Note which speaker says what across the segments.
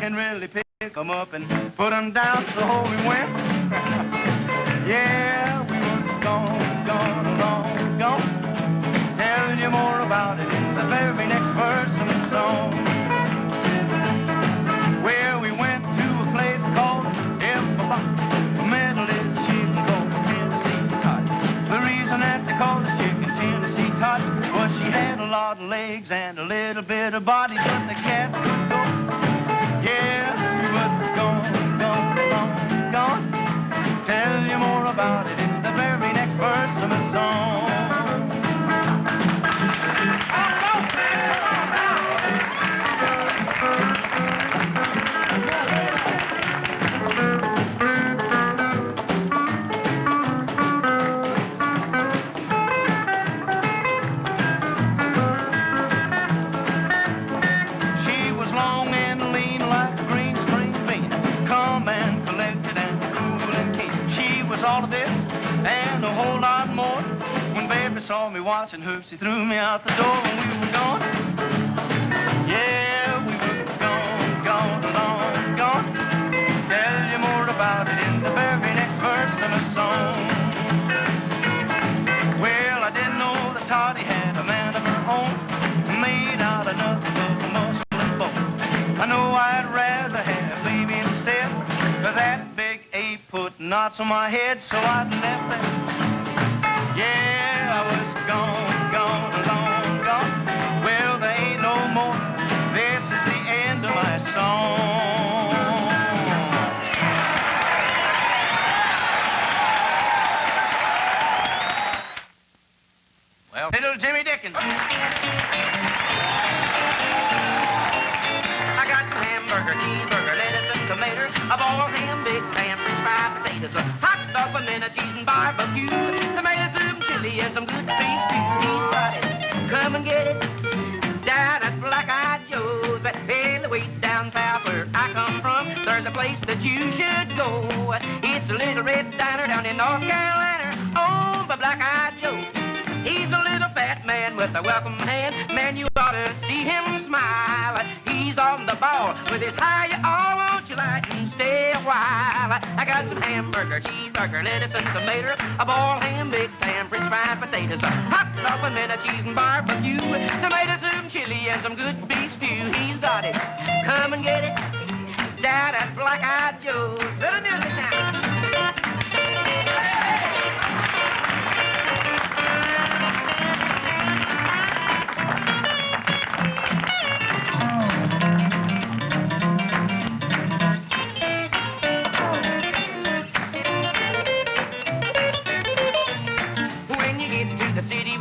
Speaker 1: can really pick 'em up and put 'em down, so we went. Yeah, we were gone. Tell you more about it in the very next verse of the song. Where we went to a place called Medalist Chicken called Tennessee Toddy. The reason that they called the chicken Tennessee Toddy was she had a lot of legs and a little bit of body, but the cat could go. Yeah, we were gone. Tell you more about it in the very next verse of the song. All of this and a whole lot more. When baby saw me watching her, she threw me out the door and we were gone. Yeah, we were gone. Tell you more about it in the very next verse of the song. Well, I didn't know that Toddy had a man of her own, made out of nothing but muscle and bone. I know I'd rather have baby instead of that big ape put knots on my head, so I left that. Yeah, I was gone, long. Well, there ain't no more. This is the end of my song. Well, little Jimmy Dickens. I got some hamburger, cheeseburger, lettuce and tomato, a boiled ham, big ham, french fried potatoes, a hot dog, banana, cheese and barbecue, tomato soup and chili and some good beef stew. He's got it. Come and get it. Down at Black-Eyed Joe's, all the way down south where I come from. There's a place that you should go. It's a little red diner down in North Carolina, owned by Black-Eyed Joe. He's a little fat man with a welcome hand. Man, you ought to see him smile. He's on the ball with his high all. Won't you like and stay a while? I got some hamburger, cheeseburger, lettuce and tomato, a boiled ham, big ham, french fried potatoes, a hot dog, banana, cheese and barbecue, tomato soup and chili and some good beef stew. He's got it. Come and get it. Down at Black-Eyed Joe's. Little music now.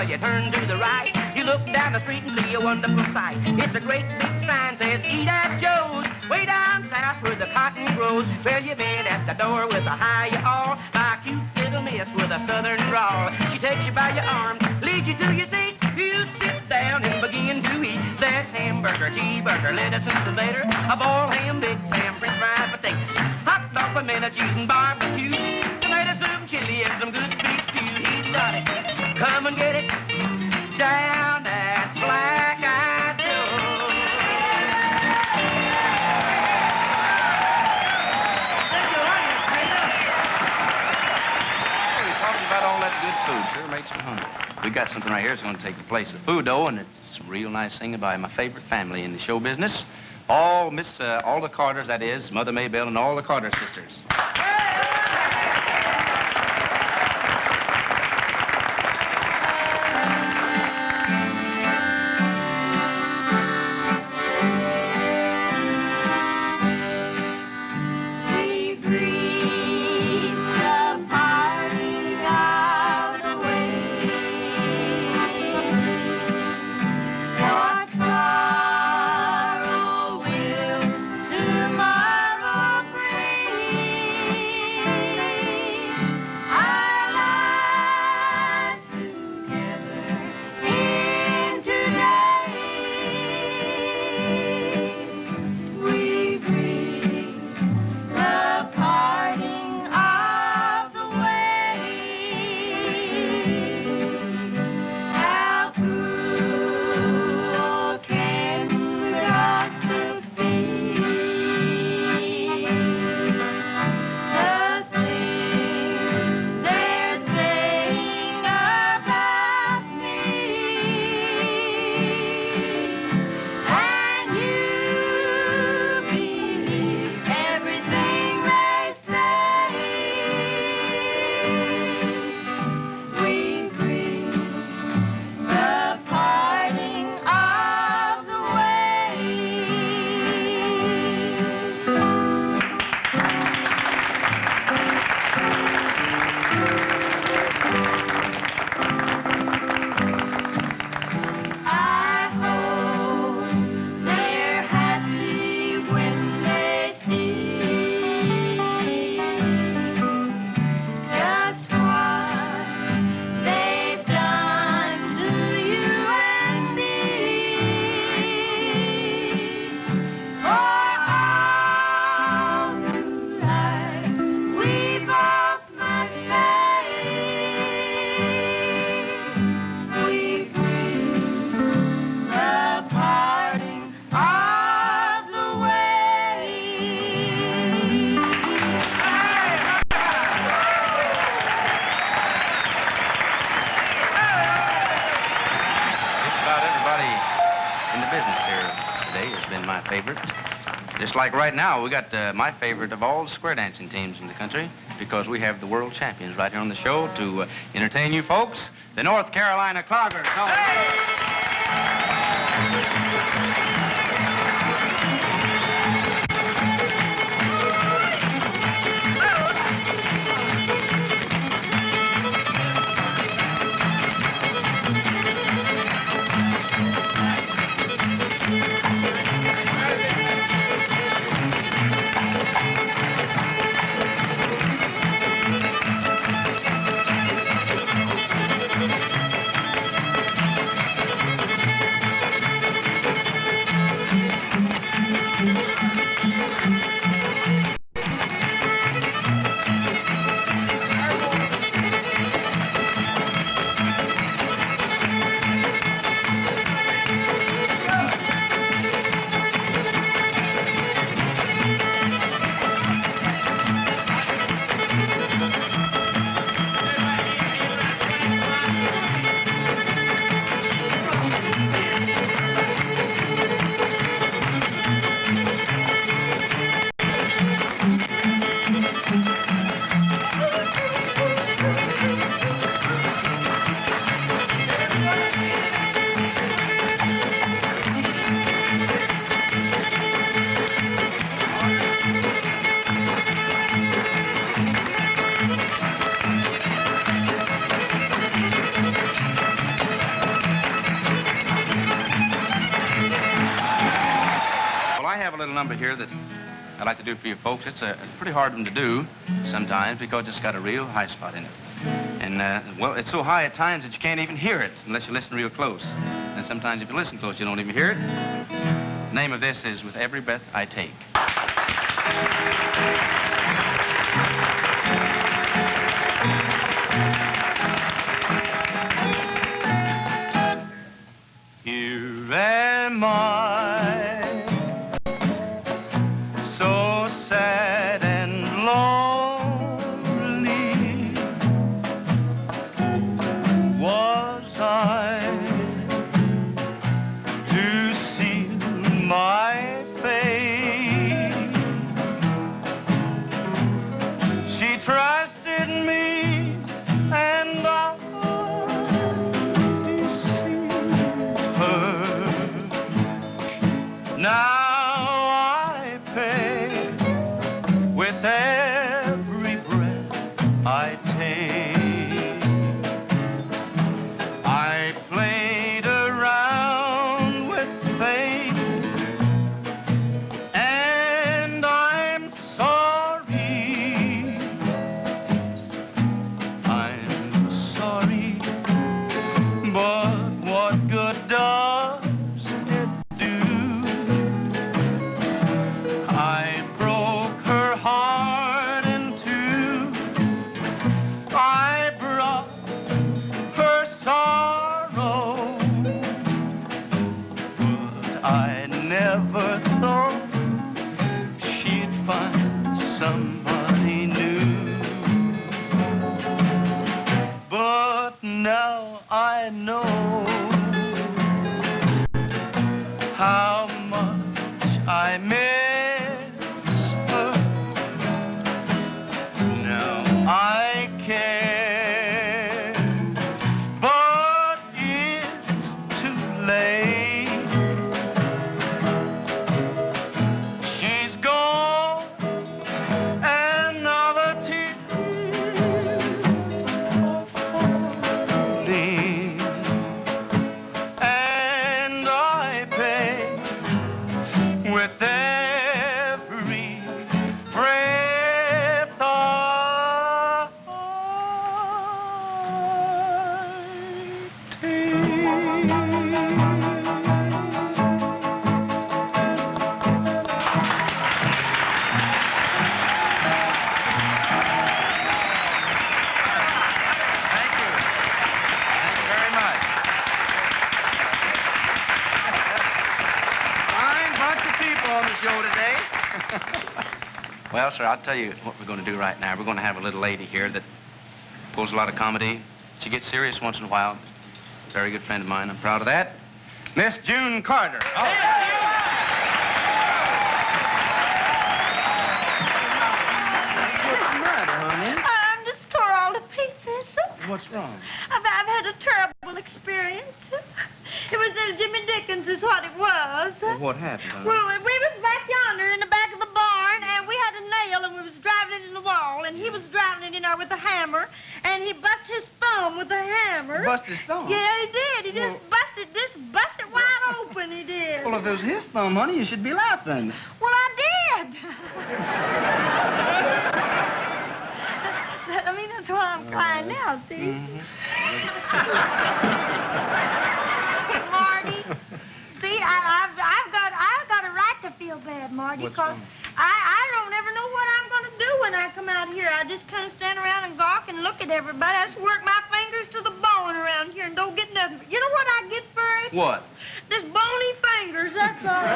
Speaker 1: You turn to the right, you look down the street and see a wonderful sight. It's a great big sign says eat at Joe's, way down south where the cotton grows. Well, you've been at the door with a high you all, by a cute little miss with a southern drawl. She takes you by your arm, leads you to your seat. You sit down and begin to eat that hamburger, cheeseburger, lettuce and tomato, a boiled ham, big ham, french fried potatoes, hot dog, banana, cheese and barbecue, tomato soup, chili and some good beef stew. He's got it. Come and get it. Down at Black-Eyed Joe's.
Speaker 2: Hey, talking about all that good food sure makes me hungry. We got something right here that's going to take the place of food, though, and it's some real nice singing by my favorite family in the show business. All the Carters, that is, Mother Maybelle and all the Carter sisters.
Speaker 3: Tomorrow brings
Speaker 2: favorite. Just like right now, we got my favorite of all the square dancing teams in the country, because we have the world champions right here on the show to entertain you folks, the North Carolina Cloggers. Number here that I'd like to do for you folks. It's a pretty hard one to do sometimes because it's got a real high spot in it. And, well, it's so high at times that you can't even hear it unless you listen real close. And sometimes if you listen close, you don't even hear it. The name of this is With Every Breath I Take. Here am I, Well, sir, I'll tell you what we're going to do right now. We're going to have a little lady here that pulls a lot of comedy. She gets serious once in a while. Very good friend of mine. I'm proud of that. Miss June Carter. Oh. What's wrong?
Speaker 3: I've had a terrible experience. It was Jimmy Dickens is what it was.
Speaker 2: Well, what happened, honey?
Speaker 3: Well, we was back yonder in the back of the barn, and we had a nail, and we was driving it in the wall, and he was driving it in there with a hammer, and he busted his thumb with the hammer.
Speaker 2: Busted his thumb?
Speaker 3: Yeah, he did. He just busted wide open, he did.
Speaker 2: Well, if it was his thumb, honey, you should be laughing.
Speaker 3: Well, I did. I mean, that's why I'm crying now, see?
Speaker 2: Mm-hmm.
Speaker 3: Marty, see, I've got a right to feel bad, Marty, because I don't ever know what I'm going to do when I come out here. I just kind of stand around and gawk and look at everybody. I just work my fingers to the bone around here and don't get nothing. You know what I get for it?
Speaker 2: What?
Speaker 3: Just bony fingers, that's all.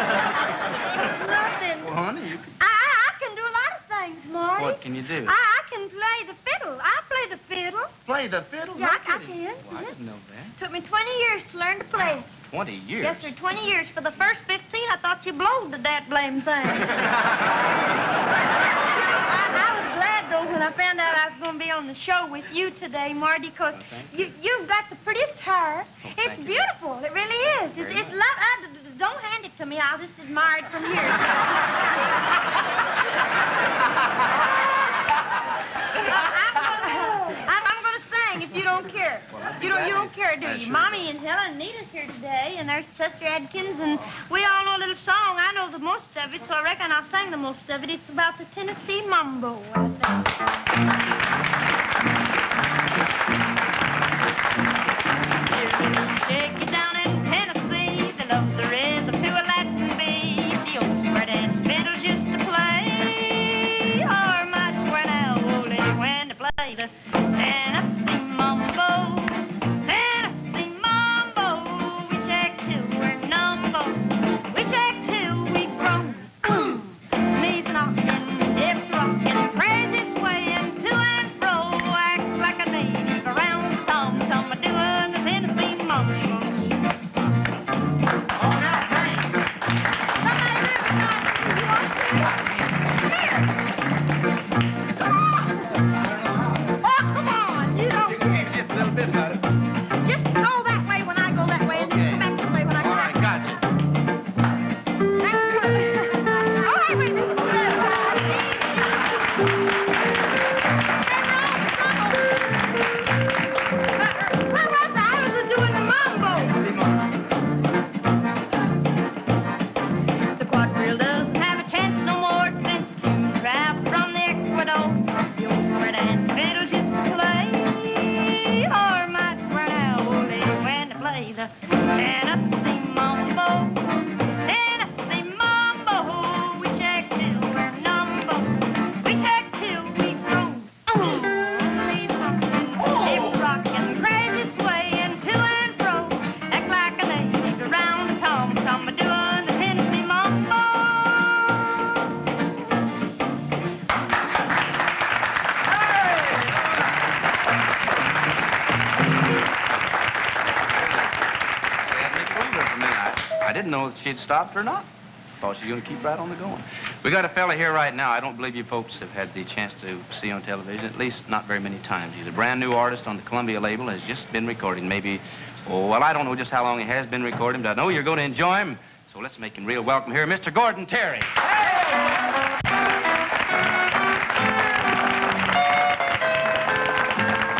Speaker 3: Nothing.
Speaker 2: Well, honey, you can...
Speaker 3: I can do a lot of things, Marty.
Speaker 2: What can you do?
Speaker 3: I can play the fiddle. I play the fiddle.
Speaker 2: Play the fiddle?
Speaker 3: Yeah, I can.
Speaker 2: Well, I didn't know that.
Speaker 3: Took me 20 years to learn to play.
Speaker 2: 20 years?
Speaker 3: Yes, sir, 20 years. For the first 15, I thought you blowed to that blame thing. I was glad, though, when I found out I was going to be on the show with you today, Marty, because you've got the prettiest hair. It's beautiful. It really is. It's love. Don't hand it to me. I'll just admire it from here. I'm going to sing if you don't care. You don't care, do you? Mommy and Helen and Nita's here today, and there's Sister Adkins, and we all know a little song. I know the most of it, so I reckon I'll sing the most of it. It's about the Tennessee Mambo, I think. Shake it down in Tennessee. They love the rhythm to a Latin beat. The old square dance fiddles used to play. Or my square now, old lady, when they play the Tennessee Mambo. Tennessee Mambo. We shake till we're numbo. We shake till we groan. Knees knocking, hips rocking, crazy swaying to and fro. Act like a native around the tom-tom, doing the Tennessee Mambo. She'd stopped or not. Thought she was going to keep right on the going. We got a fella here right now I don't believe you folks have had the chance to see on television, at least not very many times. He's a brand new artist on the Columbia label, has just been recording. Maybe, I don't know just how long he has been recording, but I know you're going to enjoy him. So let's make him real welcome here, Mr. Gordon Terry.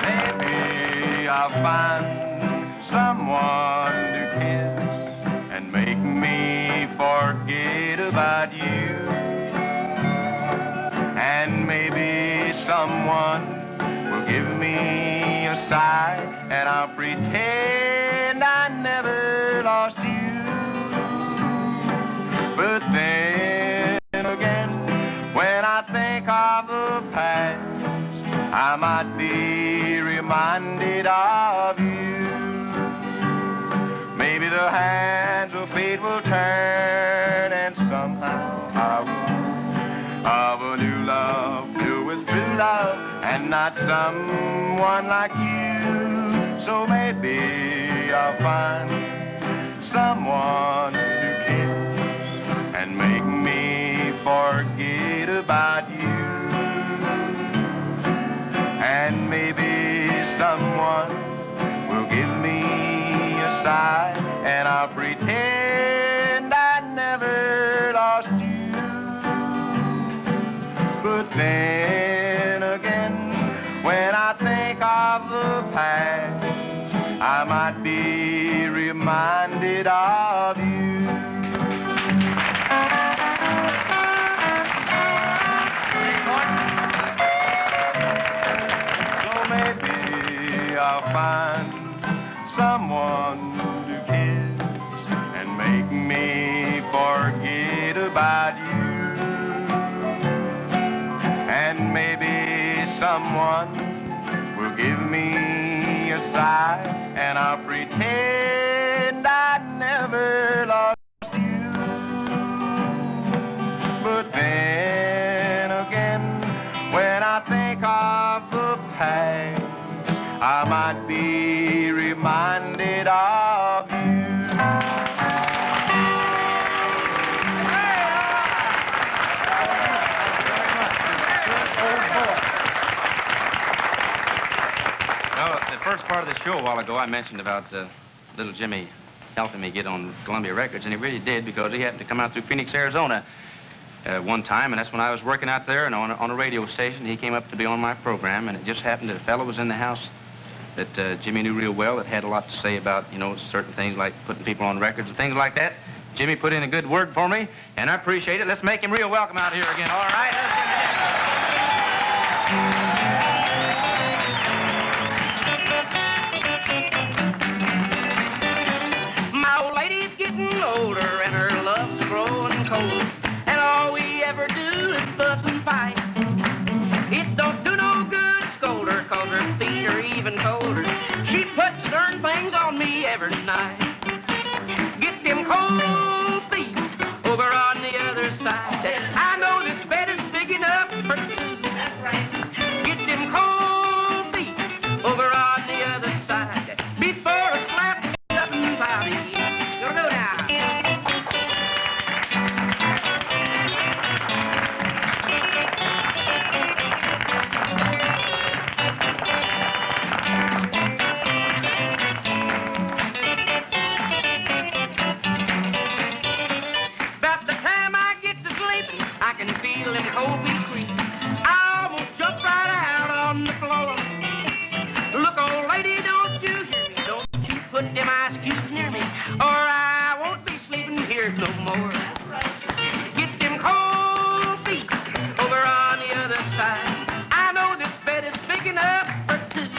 Speaker 4: Maybe I'll find someone to kiss and make me forget about you. And maybe someone will give me a sigh, and I'll pretend I never lost you. But then again, when I think of the past, I might be reminded of you. Maybe the hands of fate will turn, and somehow I will of a new love filled with true love, and not someone like you. So maybe I'll find someone to kiss and make me forget about you. And maybe someone of the past, I might be reminded of you. So maybe I'll find someone to kiss and make me forget about you. And maybe someone will give me a sigh, and I'll pretend I never lost you. But then again, when I think of the past, I might be reminded of you.
Speaker 2: Well, the first part of the show a while ago, I mentioned about little Jimmy helping me get on Columbia Records, and he really did, because he happened to come out through Phoenix, Arizona one time, and that's when I was working out there, and on a radio station. He came up to be on my program, and it just happened that a fellow was in the house that Jimmy knew real well, that had a lot to say about, you know, certain things like putting people on records and things like that. Jimmy put in a good word for me, and I appreciate it. Let's make him real welcome out here again, all right?
Speaker 1: My old lady's getting older and her love's growing cold, and all we ever do is fuss and fight. It don't do no good to scold her, 'cause her feet are even colder. She puts darn things on me every night. Get them cold feet over on the other side. I know this bed is big enough for two. That's right. Get them cold feet over on the other side before I slap something out of you. Go now. About the time I get to sleeping, I can feel them cold feet creep. I almost jump right out on the floor. Look, old lady, don't you hear me? Don't you put them ice cubes near me, or I won't be sleeping here no more. Get them cold feet over on the other side. I know this bed is big enough for two.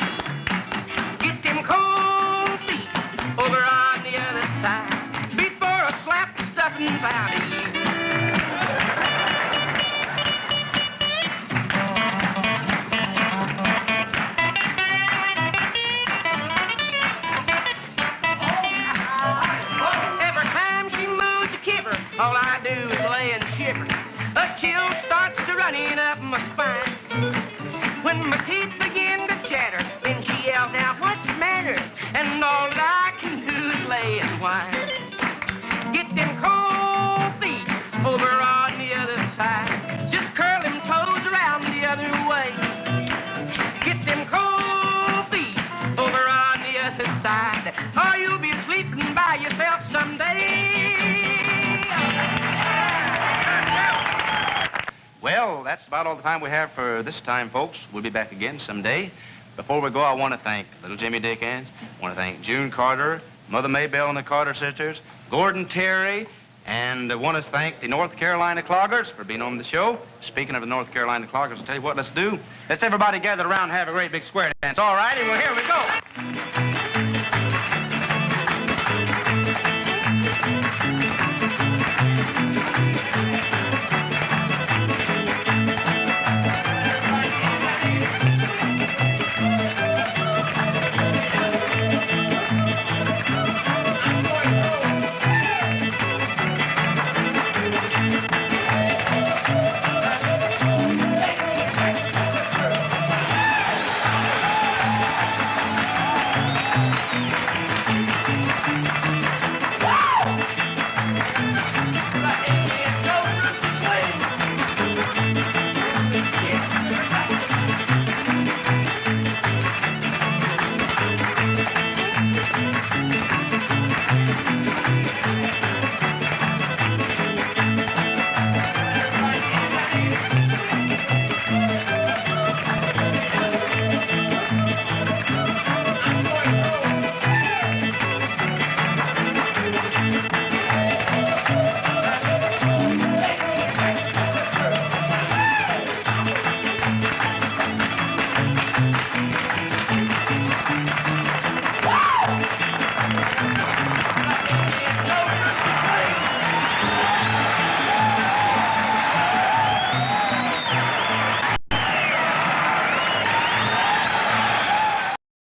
Speaker 1: Get them cold feet over on the other side before I slap the stuffings out of you. Every time she moves a kiver, all I do is lay and shiver. A chill starts to running up my spine. When my teeth begin to chatter, then she yells out, "What's the matter?" And all that I can do is lay and whine. Get them cold feet over on the other side. Just curl them toes around the other way. Get them cold feet over on the other side, or you'll be sleeping by yourself someday.
Speaker 2: Well, that's about all the time we have for this time, folks. We'll be back again someday. Before we go, I want to thank little Jimmy Dickens. I want to thank June Carter, Mother Maybelle and the Carter sisters, Gordon Terry, and I want to thank the North Carolina Cloggers for being on the show. Speaking of the North Carolina Cloggers, I'll tell you what, let's do. Let's everybody gather around and have a great big square dance. All righty, well, here we go.